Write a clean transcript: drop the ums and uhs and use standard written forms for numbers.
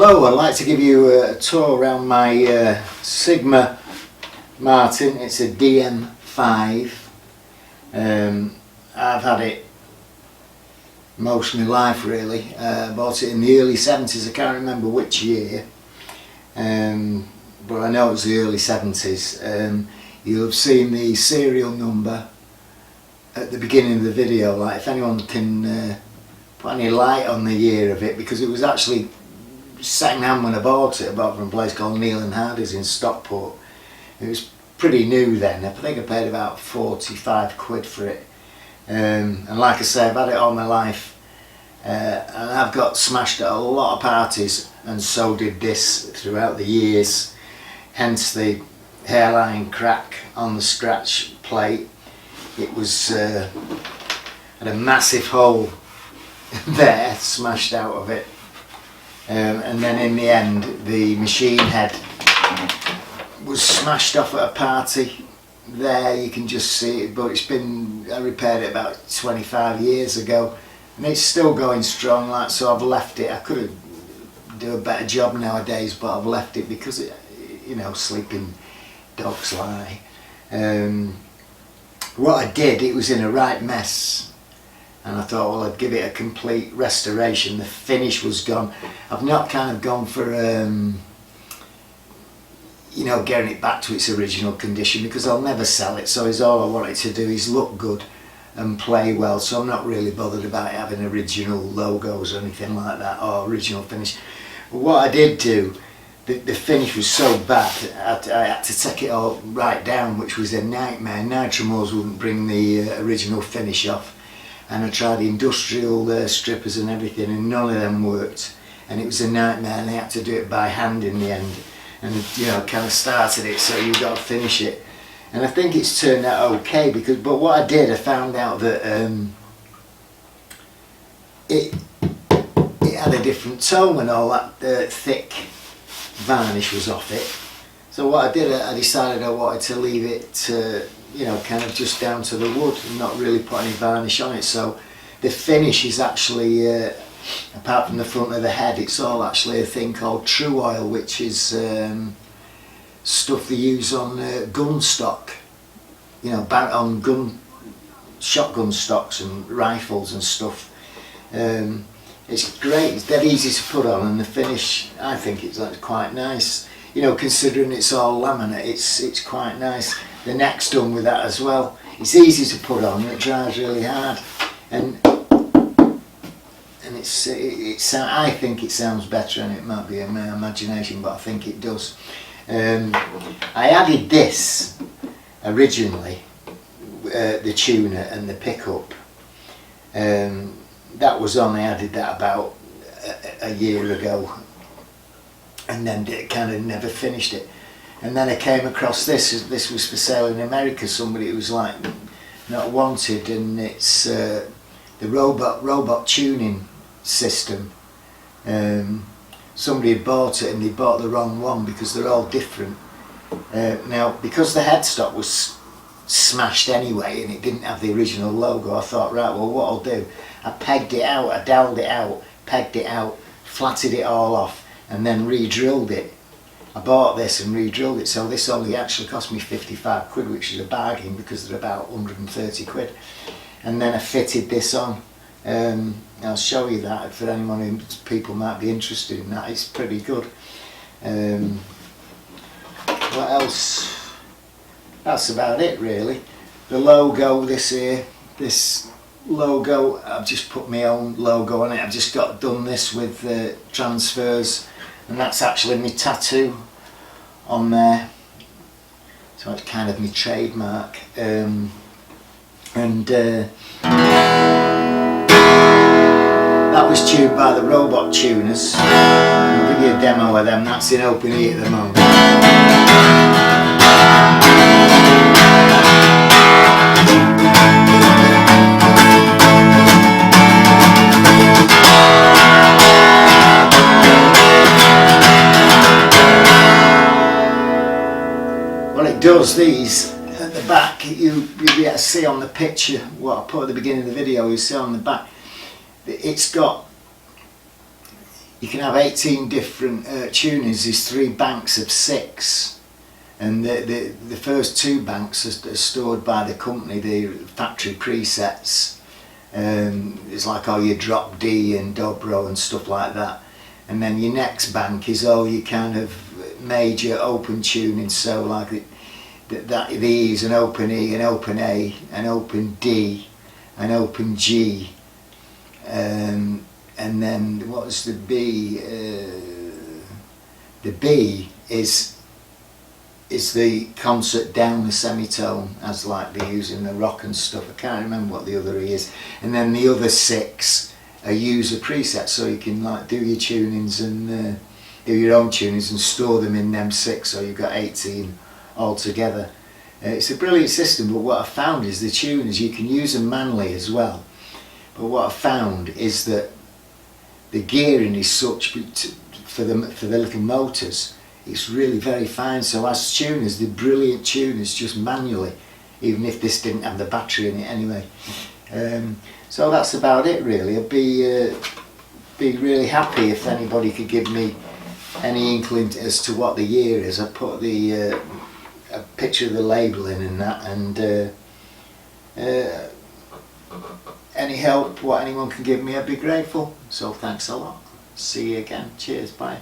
Hello, I'd like to give you a tour around my Sigma Martin. It's a DM5. I've had it most of my life really. Bought it in the early 70s, I can't remember which year, but I know it was the early 70s. You'll have seen the serial number at the beginning of the video, like if anyone can put any light on the year of it, because it was actually second hand when I bought it. I bought it from a place called Neil and Hardy's in Stockport. It was pretty new then. I think I paid about 45 quid for it, and like I say, I've had it all my life, and I've got smashed at a lot of parties, and so did this throughout the years, hence the hairline crack on the scratch plate. It was had a massive hole there, smashed out of it, and then in the end the machine head was smashed off at a party. There you can just see it, but I repaired it about 25 years ago, and it's still going strong, like, so I've left it. I could do a better job nowadays, but I've left it because it, you know, sleeping dogs lie. What I did, it was in a right mess, and I thought, well, I'd give it a complete restoration. The finish was gone. I've not kind of gone for you know, getting it back to its original condition, because I'll never sell it, so all I want it to do is look good and play well, so I'm not really bothered about it having original logos or anything like that, or original finish. But what I did do, the finish was so bad, I had to take it all right down, which was a nightmare. Nitromors wouldn't bring the original finish off, and I tried industrial strippers and everything, and none of them worked, and it was a nightmare, and I had to do it by hand in the end. And you know, kind of started it, so you've got to finish it, and I think it's turned out okay, because, but what I did, I found out that it had a different tone when all that thick varnish was off it. So what I did, I decided I wanted to leave it you know, kind of just down to the wood and not really put any varnish on it. So the finish is actually apart from the front of the head, it's all actually a thing called True Oil, which is stuff they use on gun stock, you know, on shotgun stocks and rifles and stuff. It's great, it's dead easy to put on, and the finish, I think it's quite nice. You know, considering it's all laminate, it's quite nice. The neck's done with that as well. It's easy to put on, it dries really hard, and I think it sounds better, and it might be in my imagination, but I think it does. I added this originally, the tuner and the pickup. That was on, I added that about a year ago, and then it kind of never finished it. And then I came across this. This was for sale in America. Somebody who was like not wanted, and it's the robot tuning system. Somebody had bought it, and they bought the wrong one because they're all different. Now, because the headstock was smashed anyway and it didn't have the original logo, I thought, right, well, what I'll do, I pegged it out, I doweled it out, pegged it out, flatted it all off, and then re-drilled it. I bought this and re-drilled it, so this only actually cost me 55 quid, which is a bargain because they're about 130 quid. And then I fitted this on. I'll show you that for anyone who people might be interested in that. It's pretty good. What else? That's about it really. The logo, this logo, I've just put my own logo on it. I've just done this with transfers, and that's actually my tattoo on there. So it's kind of my trademark. That was tuned by the robot tuners. I'll give you a demo of them. That's in open E at the moment. Well, it does these at the back. You'll be able to see on the picture what I put at the beginning of the video. You see on the back, it's got you can have 18 different tunings. There's 3 banks of 6, and the first 2 banks are stored by the company, the factory presets. It's like all your drop D and dobro and stuff like that, and then your next bank is all your kind of major open tuning, so like the E is an open E, an open A, an open D, an open G, and then what's the B? The B is the concert down the semitone, as like they use in the rock and stuff. I can't remember what the other E is. And then the other 6 are user presets, so you can like do your tunings and do your own tunings and store them in them 6, so you've got 18 altogether. It's a brilliant system, but what I found is the tuners, you can use them manually as well, but what I found is that the gearing is such for the little motors, it's really very fine. So as tuners, they're brilliant tuners just manually, even if this didn't have the battery in it anyway. So that's about it really. I'd be really happy if anybody could give me any inkling as to what the year is. I put the a picture of the label in and that, and any help what anyone can give me, I'd be grateful. So thanks a lot. See you again. Cheers. Bye.